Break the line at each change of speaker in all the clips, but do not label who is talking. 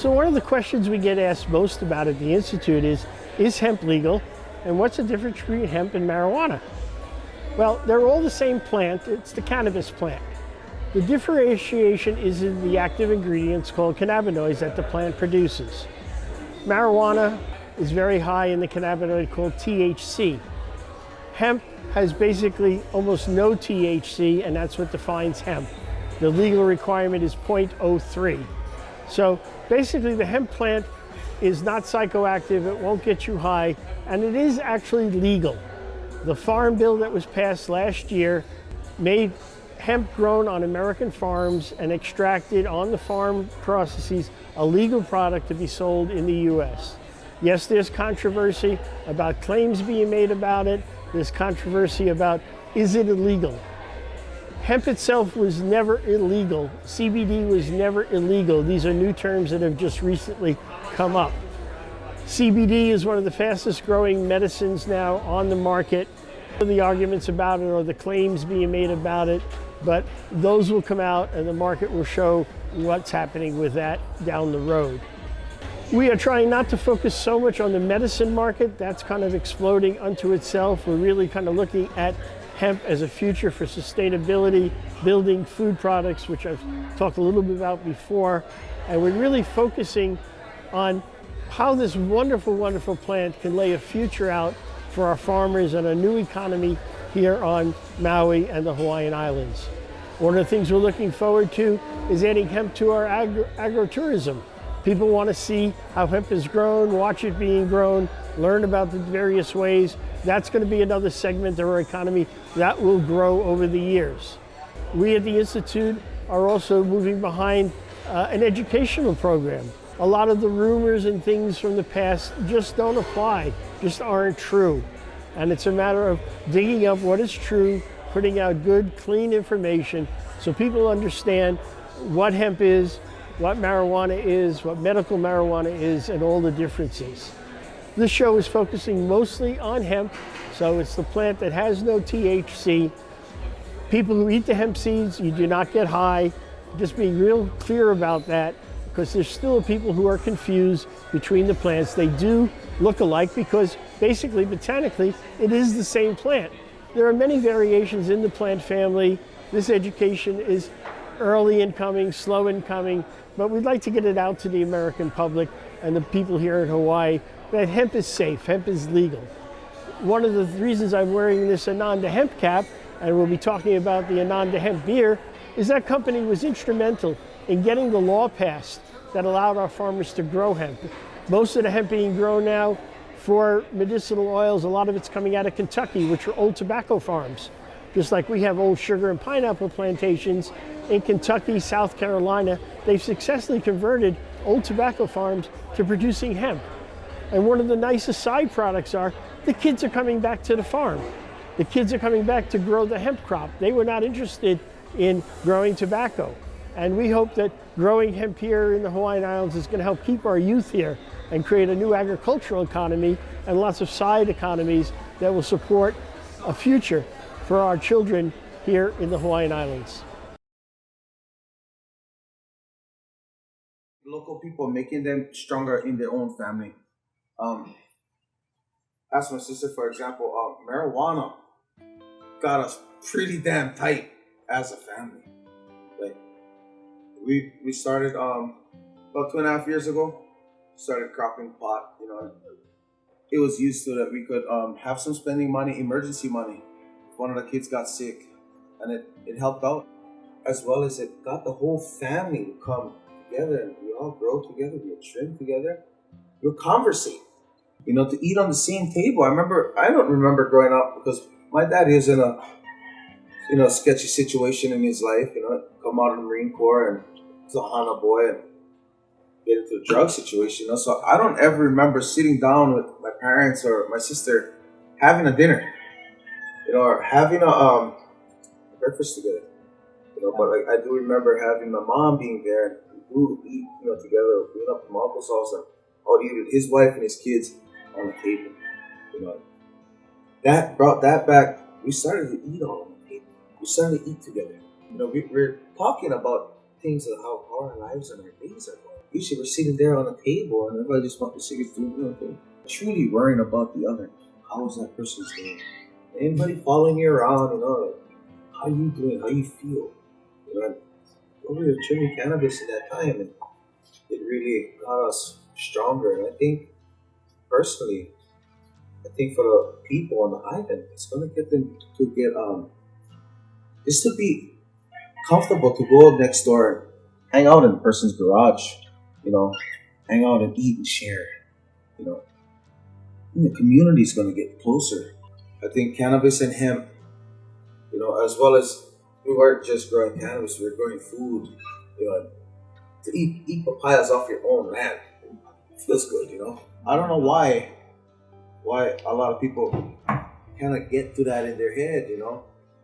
So one of the questions we get asked most about at the Institute is hemp legal? And what's the difference between hemp and marijuana? Well, they're all the same plant. It's the cannabis plant. The differentiation is in the active ingredients called cannabinoids that the plant produces. Marijuana is very high in the cannabinoid called THC. Hemp has basically almost no THC, and that's what defines hemp. The legal requirement is 0.03. So basically the hemp plant is not psychoactive, it won't get you high, and it is actually legal. The farm bill that was passed last year made hemp grown on American farms and extracted on the farm processes a legal product to be sold in the US. Yes, there's controversy about claims being made about it. There's controversy about, is it illegal? Hemp itself was never illegal. CBD was never illegal. These are new terms that have just recently come up. CBD is one of the fastest growing medicines now on the market. The arguments about it or the claims being made about it, but those will come out and the market will show what's happening with that down the road. We are trying not to focus so much on the medicine market. That's kind of exploding unto itself. We're really kind of looking at hemp as a future for sustainability, building food products, which I've talked a little bit about before. And we're really focusing on how this wonderful, wonderful plant can lay a future out for our farmers and a new economy here on Maui and the Hawaiian Islands. One of the things we're looking forward to is adding hemp to our agritourism. People want to see how hemp is grown, watch it being grown, learn about the various ways. That's going to be another segment of our economy that will grow over the years. We at the Institute are also moving behind an educational program. A lot of the rumors and things from the past just don't apply, just aren't true. And it's a matter of digging up what is true, putting out good, clean information so people understand what hemp is, what marijuana is, what medical marijuana is, and all the differences. This show is focusing mostly on hemp, so it's the plant that has no THC. People who eat the hemp seeds, you do not get high. Just being real clear about that, because there's still people who are confused between the plants. They do look alike because basically, botanically, it is the same plant. There are many variations in the plant family. This education is early in coming, slow in coming, but we'd like to get it out to the American public and the people here in Hawaii that hemp is safe, hemp is legal. One of the reasons I'm wearing this Ananda hemp cap, and we'll be talking about the Ananda hemp beer, is that company was instrumental in getting the law passed that allowed our farmers to grow hemp. Most of the hemp being grown now for medicinal oils, a lot of it's coming out of Kentucky, which are old tobacco farms. Just like we have old sugar and pineapple plantations in Kentucky, South Carolina, they've successfully converted old tobacco farms to producing hemp. And one of the nicest side products are the kids are coming back to the farm. The kids are coming back to grow the hemp crop. They were not interested in growing tobacco. And we hope that growing hemp here in the Hawaiian Islands is going to help keep our youth here and create a new agricultural economy and lots of side economies that will support a future for our children here in the Hawaiian Islands.
Local people, making them stronger in their own family. Ask my sister, for example, marijuana got us pretty damn tight as a family. Like we started about 2.5 years ago. Started cropping pot. You know, it was used so that we could have some spending money, emergency money. If one of the kids got sick, and it helped out, as well as it got the whole family to come together, and we all grow together, we trim together, we're conversing, you know, to eat on the same table. I don't remember growing up because my dad is in a sketchy situation in his life, you know, come out of the Marine Corps and he's a Hana boy and get into a drug situation, you know, so I don't ever remember sitting down with my parents or my sister having a dinner, you know, or having a breakfast together, you know, but I do remember having my mom being there and we would eat, you know, together, being up to my uncle's house, and I would eat with his wife and his kids on the table, you know. That brought that back. We started to eat on the table. We started to eat together. You know, we're talking about things of how our lives and our days are going. Usually we're sitting there on a table and everybody just wants to cigarettes doing their own thing. Truly worrying about the other. How is that person's doing? Anybody following you around, like, how you doing? How you feel? And we were trimming cannabis at that time, and it really got us stronger. And I think, personally, for the people on the island, it's gonna get them to get just to be comfortable to go next door and hang out in a person's garage, hang out and eat and share, And the community is gonna get closer. I think cannabis and hemp, as well as we weren't just growing cannabis, we were growing food, to eat papayas off your own land. It feels good, I don't know why a lot of people kind of get to that in their head,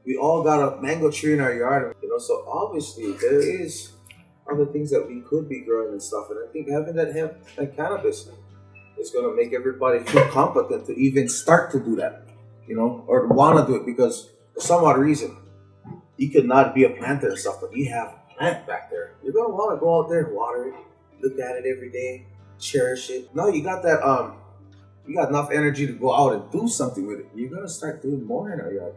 We all got a mango tree in our yard, so obviously there is other things that we could be growing and stuff. And I think having that hemp and cannabis is going to make everybody feel competent to even start to do that, or want to do it, because for some odd reason, you could not be a planter and stuff, but you have a plant back there. You're going to want to go out there and water it, look at it every day, cherish it. Now you got that, you got enough energy to go out and do something with it. You're going to start doing more in our yard.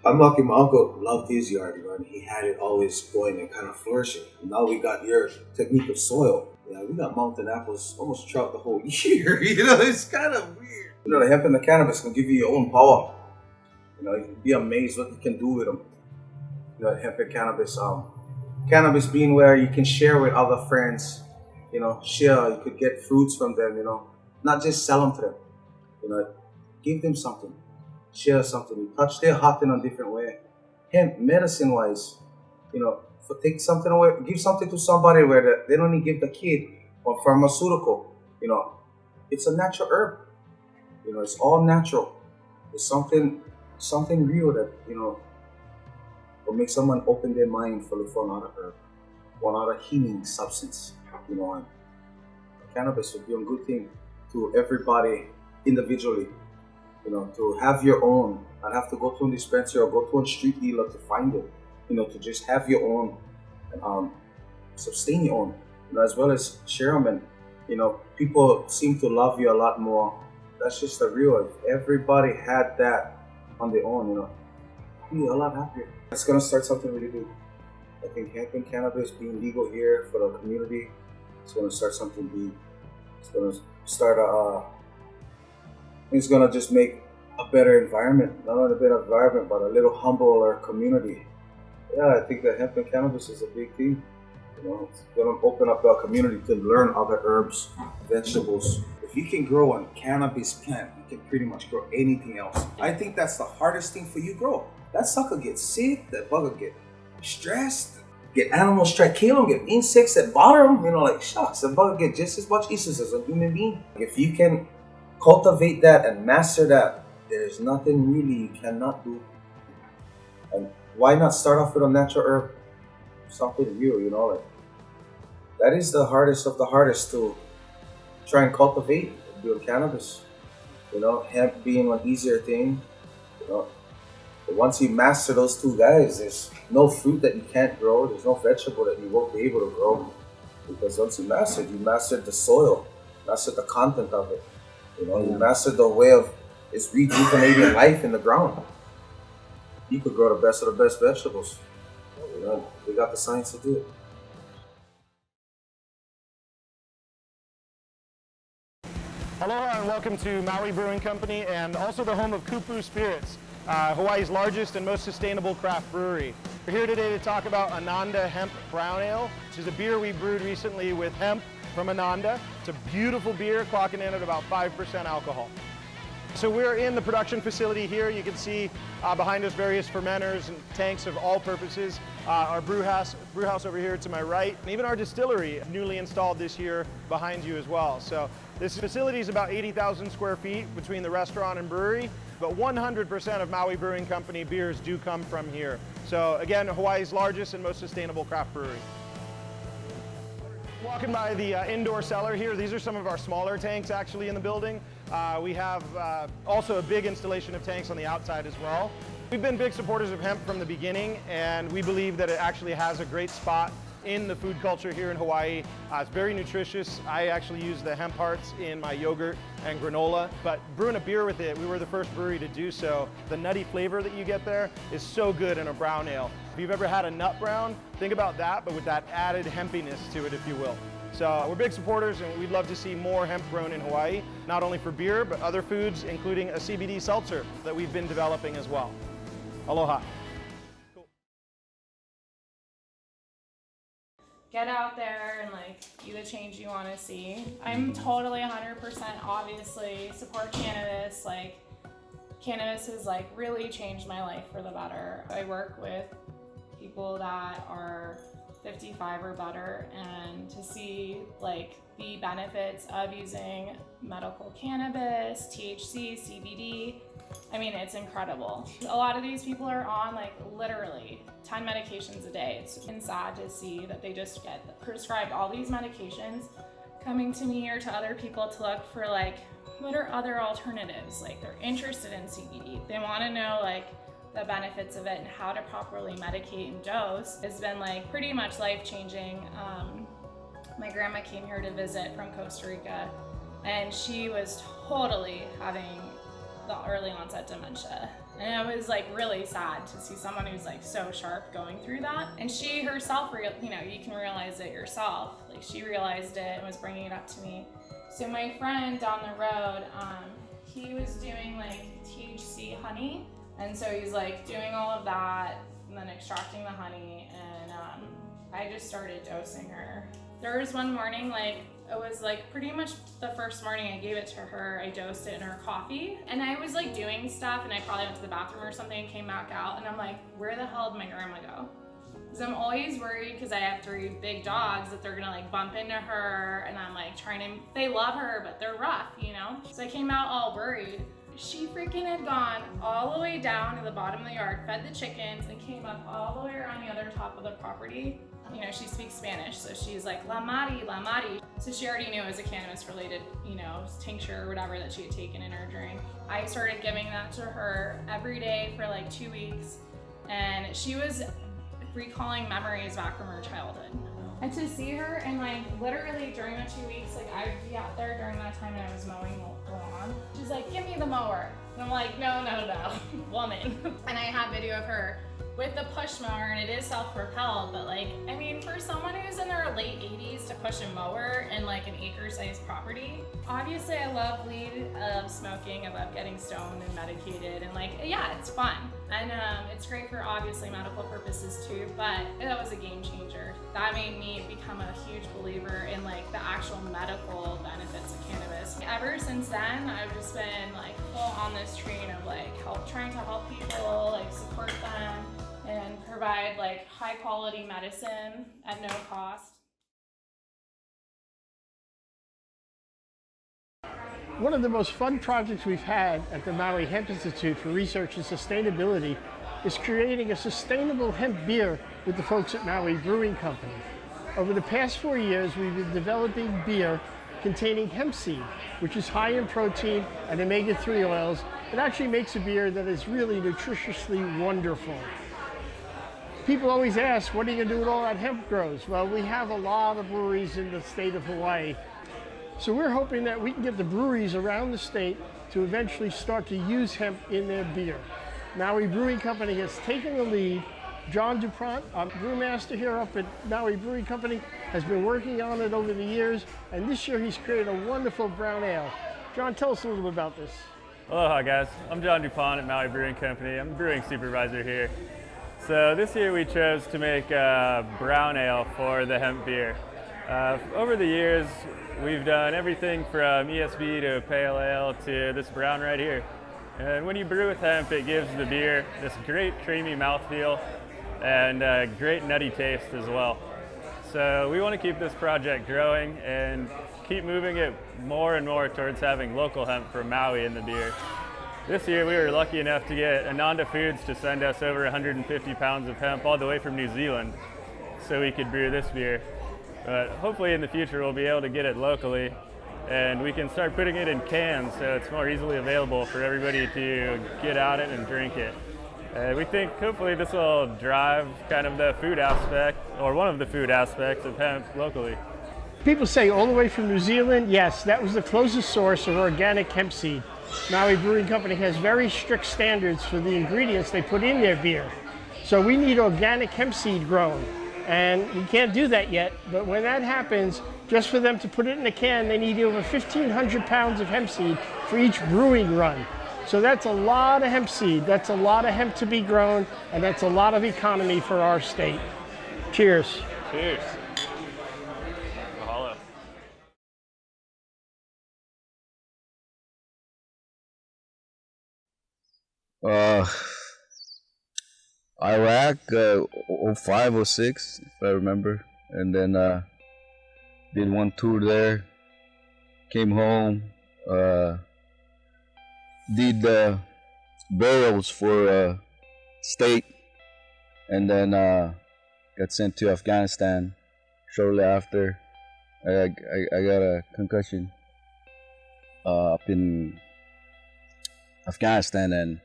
I'm lucky my uncle loved his yard, and he had it always going and kind of flourishing. And now we got your technique of soil. Yeah, we got mountain apples almost throughout the whole year. It's kind of weird. The hemp and the cannabis can give you your own power. You'd be amazed what you can do with them. Hemp and cannabis. Cannabis being where you can share with other friends. Share. You could get fruits from them. Not just sell them to them. Give them something. Share something. You touch their heart in a different way. Hemp, medicine-wise, take something away, give something to somebody where they don't need to give the kid or pharmaceutical. It's a natural herb. It's all natural. It's something real that will make someone open their mind for another herb, one other healing substance. And cannabis would be a good thing to everybody individually. To have your own, not have to go to a dispensary or go to a street dealer to find it. To just have your own and sustain your own, as well as share them. And people seem to love you a lot more. That's just the real. If everybody had that on their own, you'd be a lot happier. It's gonna start something really big. I think hemp and cannabis being legal here for the community, it's gonna start something big. It's gonna start it's gonna just make a better environment. Not only a better environment, but a little humbler community. Yeah, I think that hemp and cannabis is a big thing. It's gonna open up our community to learn other herbs, vegetables. If you can grow a cannabis plant, you can pretty much grow anything else. I think that's the hardest thing for you to grow. That sucker gets sick, that bugger get stressed, get animals try to kill him, get insects that bother him, like shucks, the bugger get just as much issues as a human being. If you can cultivate that and master that, there's nothing really you cannot do. And why not start off with a natural herb? Something real, that is the hardest of the hardest to try and cultivate, doing cannabis. Hemp being an easier thing, But once you master those two guys, there's no fruit that you can't grow, there's no vegetable that you won't be able to grow. Because once you mastered the soil, mastered the content of it. You mastered the way of it's rejuvenating life in the ground. You could grow the best of the best vegetables. We got the science to do it.
Aloha and welcome to Maui Brewing Company and also the home of Kupu Spirits, Hawaii's largest and most sustainable craft brewery. We're here today to talk about Ananda Hemp Brown Ale, which is a beer we brewed recently with hemp from Ananda. It's a beautiful beer, clocking in at about 5% alcohol. So we're in the production facility here. You can see behind us various fermenters and tanks of all purposes. Our brew house over here to my right, and even our distillery, newly installed this year behind you as well. So this facility is about 80,000 square feet between the restaurant and brewery, but 100% of Maui Brewing Company beers do come from here. So again, Hawaii's largest and most sustainable craft brewery. Walking by the indoor cellar here, these are some of our smaller tanks actually in the building. We have also a big installation of tanks on the outside as well. We've been big supporters of hemp from the beginning, and we believe that it actually has a great spot in the food culture here in Hawaii. It's very nutritious. I actually use the hemp hearts in my yogurt and granola, but brewing a beer with it, we were the first brewery to do so. The nutty flavor that you get there is so good in a brown ale. If you've ever had a nut brown, think about that, but with that added hempiness to it, if you will. So we're big supporters, and we'd love to see more hemp grown in Hawaii, not only for beer, but other foods, including a CBD seltzer that we've been developing as well. Aloha.
Get out there and like be the change you want to see. I'm totally 100% obviously support cannabis. Like cannabis has like really changed my life for the better. I work with people that are 55 or better, and to see like the benefits of using medical cannabis, THC, CBD, I mean, it's incredible. A lot of these people are on like literally 10 medications a day. It's been sad to see that they just get prescribed all these medications, coming to me or to other people to look for like, what are other alternatives? Like they're interested in CBD. They want to know like the benefits of it and how to properly medicate and dose. It's been like pretty much life-changing. My grandma came here to visit from Costa Rica, and she was totally having the early onset dementia. And it was like really sad to see someone who's like so sharp going through that. And she herself, you know, you can realize it yourself. Like she realized it and was bringing it up to me. So my friend down the road, he was doing like THC honey. And so he's like doing all of that and then extracting the honey, and I just started dosing her. There was one morning, like it was like pretty much the first morning I gave it to her, I dosed it in her coffee, and I was like doing stuff, and I probably went to the bathroom or something and came back out, and I'm like, where the hell did my grandma go? Because I'm always worried, because I have 3 big dogs, that they're gonna like bump into her, and I'm like trying to, they love her, but they're rough, you know? So I came out all worried. She freaking had gone all the way down to the bottom of the yard, fed the chickens, and came up all the way around the other top of the property. You know, she speaks Spanish, so she's like, La Mari, La Mari. So she already knew it was a cannabis-related, you know, tincture or whatever that she had taken in her drink. I started giving that to her every day for like 2 weeks, and she was recalling memories back from her childhood. And to see her, and like literally during the 2 weeks, like I'd be out there during that time and I was mowing the lawn. She's like, give me the mower. And I'm like, no, woman. And I have video of her with the push mower, and it is self-propelled, but like, I mean, for someone who's in their late 80s to push a mower in like an acre-sized property, obviously I love weed, I love smoking, I love getting stoned and medicated, and like, yeah, it's fun. And it's great for obviously medical purposes too, but that was a game changer. That made me become a huge believer in like the actual medical benefits of cannabis. Ever since then, I've just been like full on this train of like trying to help people, like support them, and provide like high quality medicine at no cost.
One of the most fun projects we've had at the Maui Hemp Institute for Research and Sustainability is creating a sustainable hemp beer with the folks at Maui Brewing Company. Over the past 4 years, we've been developing beer containing hemp seed, which is high in protein and omega-3 oils. It actually makes a beer that is really nutritiously wonderful. People always ask, what are you going to do with all that hemp grows? Well, we have a lot of breweries in the state of Hawaii. So we're hoping that we can get the breweries around the state to eventually start to use hemp in their beer. Maui Brewing Company has taken the lead. John DuPont, our brewmaster here up at Maui Brewing Company, has been working on it over the years, and this year he's created a wonderful brown ale. John, tell us a little bit about this.
Aloha guys, I'm John DuPont at Maui Brewing Company. I'm the brewing supervisor here. So this year we chose to make a brown ale for the hemp beer. Over the years, we've done everything from ESB to pale ale to this brown right here. And when you brew with hemp, it gives the beer this great creamy mouthfeel and a great nutty taste as well. So we want to keep this project growing and keep moving it more and more towards having local hemp from Maui in the beer. This year we were lucky enough to get Ananda Foods to send us over 150 pounds of hemp all the way from New Zealand so we could brew this beer. But hopefully in the future we'll be able to get it locally and we can start putting it in cans so it's more easily available for everybody to get at it and drink it. We think hopefully this will drive kind of the food aspect or one of the food aspects of hemp locally.
People say all the way from New Zealand. Yes, that was the closest source of organic hemp seed. Maui Brewing Company has very strict standards for the ingredients they put in their beer. So we need organic hemp seed grown. And we can't do that yet, but when that happens, just for them to put it in a can, they need over 1,500 pounds of hemp seed for each brewing run. So that's a lot of hemp seed. That's a lot of hemp to be grown, and that's a lot of economy for our state. Cheers.
Cheers. Mahalo.
Iraq, 05, 06, if I remember. And then did one tour there, came home, did burials for state, and then got sent to Afghanistan shortly after. I got a concussion up in Afghanistan, and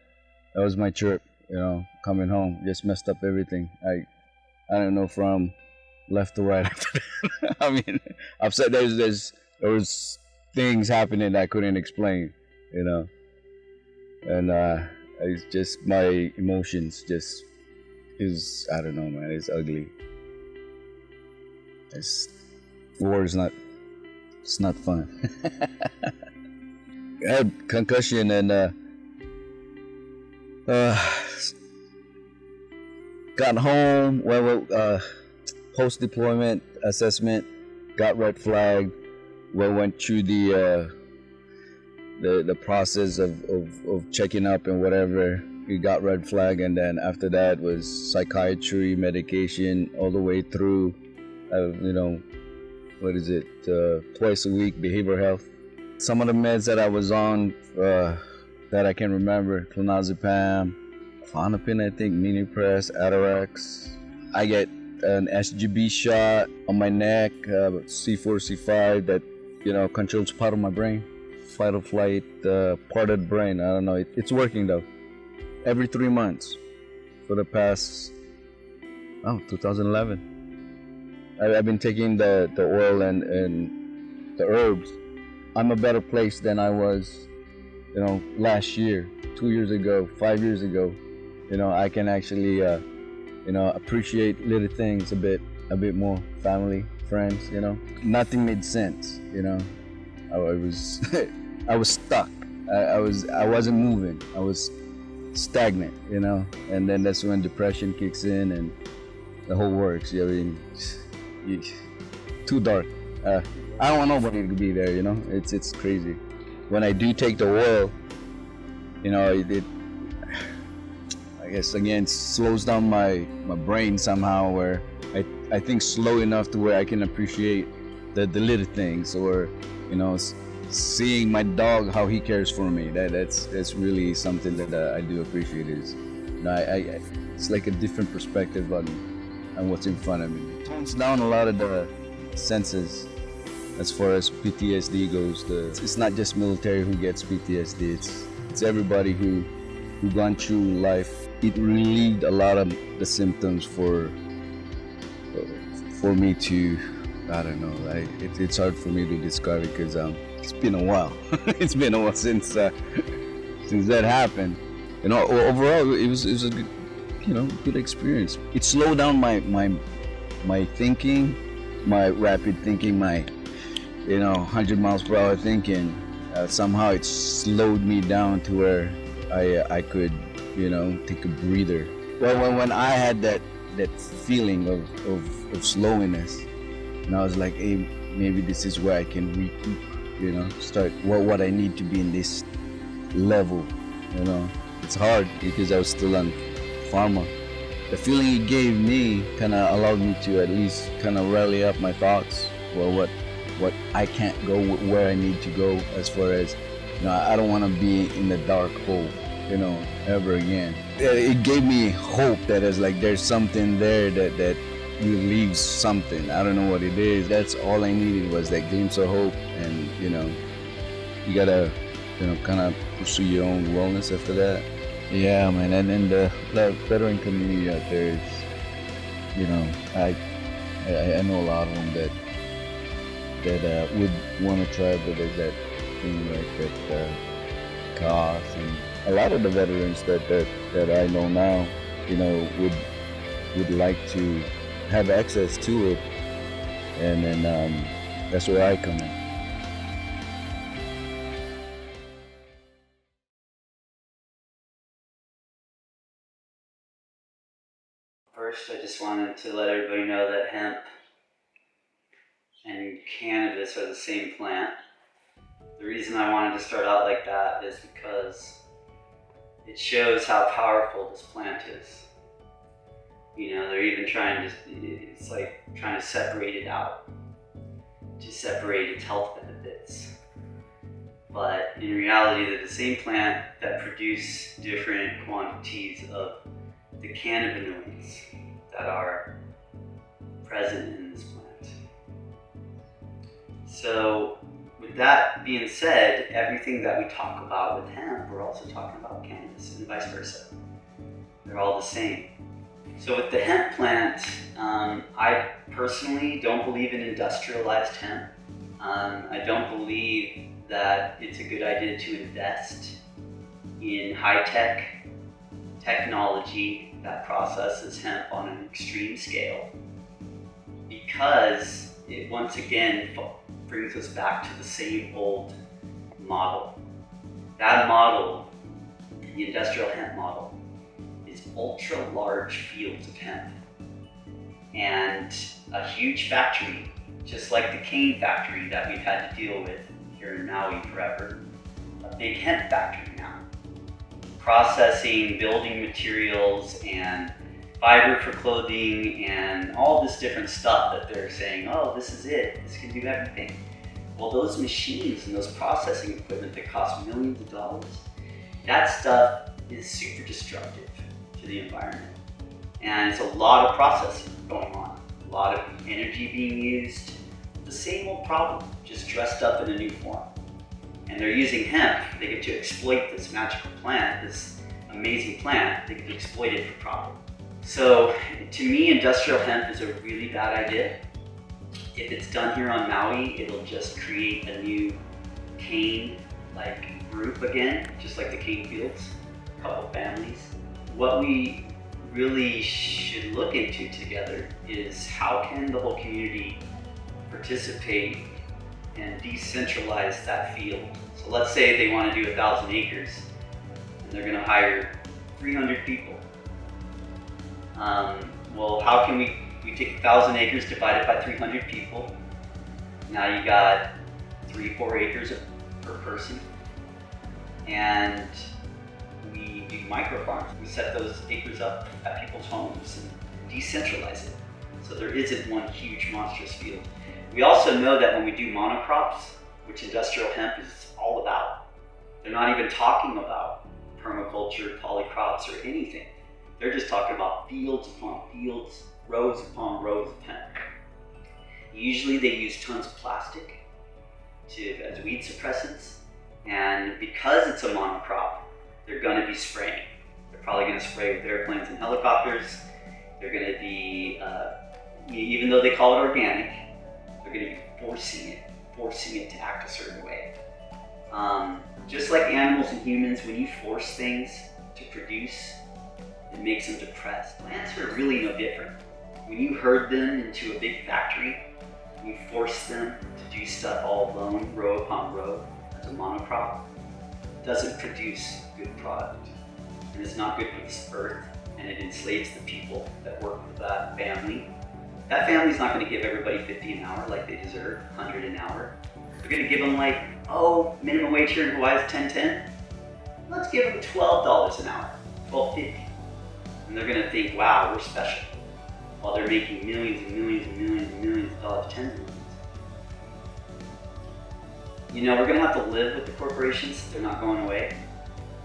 that was my trip. You know, coming home, just messed up everything. I don't know from left to right after that. I mean, upset. There was things happening I couldn't explain. You know, and it's just my emotions just is, I don't know, man. It's ugly. War is not. It's not fun. I had concussion and got home. Post deployment assessment, got red flagged. Went through the process of checking up and whatever. We got red flag, and then after that was psychiatry, medication, all the way through. You know, what is it? Twice a week, behavioral health. Some of the meds that I was on that I can remember: clonazepam, Klonopin, I think, Minipress, Atarax. I get an SGB shot on my neck, C4, C5, that, you know, controls part of my brain, fight or flight, part of the brain. I don't know. It's working though. Every 3 months for the past 2011. I've been taking the oil and the herbs. I'm a better place than I was, you know, last year, 2 years ago, 5 years ago. You know, I can actually, you know, appreciate little things a bit more. Family, friends, you know. Nothing made sense, you know. I was, I was stuck. I wasn't moving. I was stagnant, you know. And then that's when depression kicks in and the whole works. I mean, too dark. I don't want nobody to be there, you know. It's crazy. When I do take the oil, you know, it I guess again slows down my brain somehow, where I think slow enough to where I can appreciate the little things, or, you know, seeing my dog, how he cares for me. That's really something that I do appreciate. Is, you know, it's like a different perspective on what's in front of me. It tones down a lot of the senses as far as PTSD goes. It's not just military who gets PTSD. It's everybody who gone through life. It relieved a lot of the symptoms for me to, I don't know. It's hard for me to describe it because it's been a while. It's been a while since that happened. You know, overall it was a good, you know, good experience. It slowed down my thinking, my rapid thinking, my, you know, 100 miles per hour thinking. Somehow it slowed me down to where I could, you know, take a breather. Well, when I had that feeling of slowness, and I was like, hey, maybe this is where I can recoup, you know, start what I need to be in this level, you know. It's hard because I was still on pharma. The feeling it gave me kind of allowed me to at least kind of rally up my thoughts. Well, what I can't go, where I need to go, as far as, you know, I don't want to be in the dark hole, you know, ever again. It gave me hope that it's like there's something there that relieves something. I don't know what it is. That's all I needed, was that glimpse of hope. And, you know, you gotta, you know, kind of pursue your own wellness after that. Yeah, man. And then the veteran community out there is, you know, I know a lot of them that would want to try, but there's that thing like that cost, and a lot of the veterans that I know now, you know, would like to have access to it, and then that's where I come in.
First, I just wanted to let everybody know that hemp and cannabis are the same plant. The reason I wanted to start out like that is because it shows how powerful this plant is. You know, they're even trying to, it's like trying to separate it out, to separate its health benefits. But in reality, they're the same plant that produce different quantities of the cannabinoids that are present in this plant. So with that being said, everything that we talk about with hemp, we're also talking about cannabis and vice versa. They're all the same. So with the hemp plant, I personally don't believe in industrialized hemp. I don't believe that it's a good idea to invest in high-tech technology that processes hemp on an extreme scale, because it once again brings us back to the same old model. That model, the industrial hemp model, is ultra large fields of hemp and a huge factory, just like the cane factory that we've had to deal with here in Maui forever, a big hemp factory now, processing building materials and fiber for clothing and all this different stuff that they're saying, oh, this is it, this can do everything. Well, those machines and those processing equipment that cost millions of dollars, that stuff is super destructive to the environment. And it's a lot of processing going on, a lot of energy being used, the same old problem, just dressed up in a new form. And they're using hemp. They get to exploit this magical plant, this amazing plant. They get to exploit it for profit. So to me, industrial hemp is a really bad idea. If it's done here on Maui, it'll just create a new cane-like group again, just like the cane fields, a couple families. What we really should look into together is how can the whole community participate and decentralize that field. So let's say they want to do 1,000 acres and they're going to hire 300 people. Well, how can we take 1,000 acres, divide it by 300 people. Now you got 3-4 acres per person. And we do micro farms. We set those acres up at people's homes and decentralize it. So there isn't one huge monstrous field. We also know that when we do monocrops, which industrial hemp is all about, they're not even talking about permaculture, polycrops, or anything. They're just talking about fields upon fields, rows upon rows of hemp. Usually they use tons of plastic as weed suppressants, and because it's a monocrop, they're going to be spraying. They're probably going to spray with airplanes and helicopters. They're going to be, even though they call it organic, they're going to be forcing it to act a certain way. Just like animals and humans, when you force things to produce, it makes them depressed. Plants are really no different. When you herd them into a big factory, you force them to do stuff all alone, row upon row, as a monocrop, it doesn't produce good product. And it's not good for this earth, and it enslaves the people that work with that family. That family's not going to give everybody $50 an hour like they deserve, $100 an hour. They're going to give them like, oh, minimum wage here in Hawaii is $10.10. Let's give them $12 an hour, $12.50. And they're going to think, wow, we're special. While they're making millions and millions and millions and millions of dollars, tens of millions. You know, we're going to have to live with the corporations. They're not going away.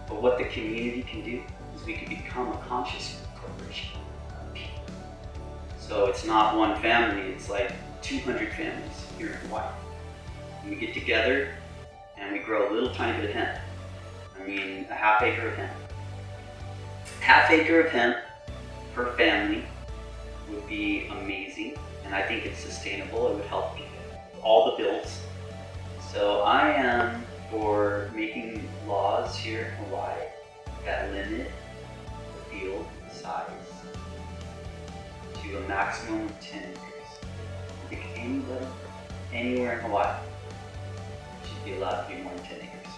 But what the community can do is we can become a conscious corporation. So it's not one family, it's like 200 families here in Hawaii. And we get together and we grow a little tiny bit of hemp. I mean, a half acre of hemp. Half acre of hemp per family would be amazing, and I think it's sustainable. It would help all the bills. So I am for making laws here in Hawaii that limit the field size to a maximum of 10 acres. I think anybody, anywhere in Hawaii should be allowed to do more than 10 acres.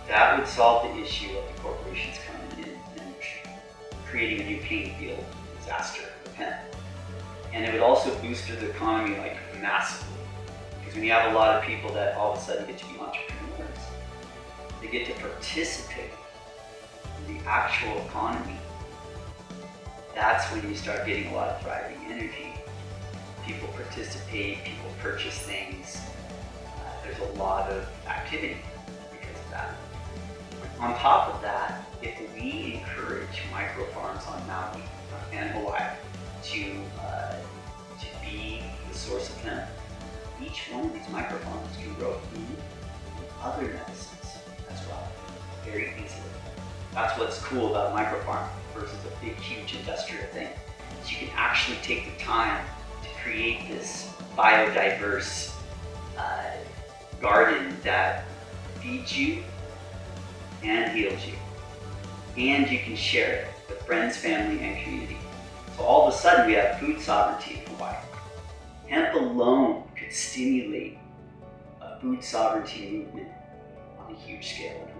That would solve the issue of the corporations coming in and creating a new paying field disaster with hemp. And it would also boost the economy like massively. Because when you have a lot of people that all of a sudden get to be entrepreneurs, they get to participate in the actual economy. That's when you start getting a lot of thriving energy. People participate, people purchase things. There's a lot of activity because of that. On top of that, if we encourage micro farms on Maui and Hawaii to be the source of hemp, each one of these micro farms can grow food and other medicines as well, very easily. That's what's cool about a micro farm versus a big, huge industrial thing. Is you can actually take the time to create this biodiverse garden that feeds you and heals you. And you can share it with friends, family, and community. So all of a sudden we have food sovereignty in Hawaii. Hemp alone could stimulate a food sovereignty movement on a huge scale in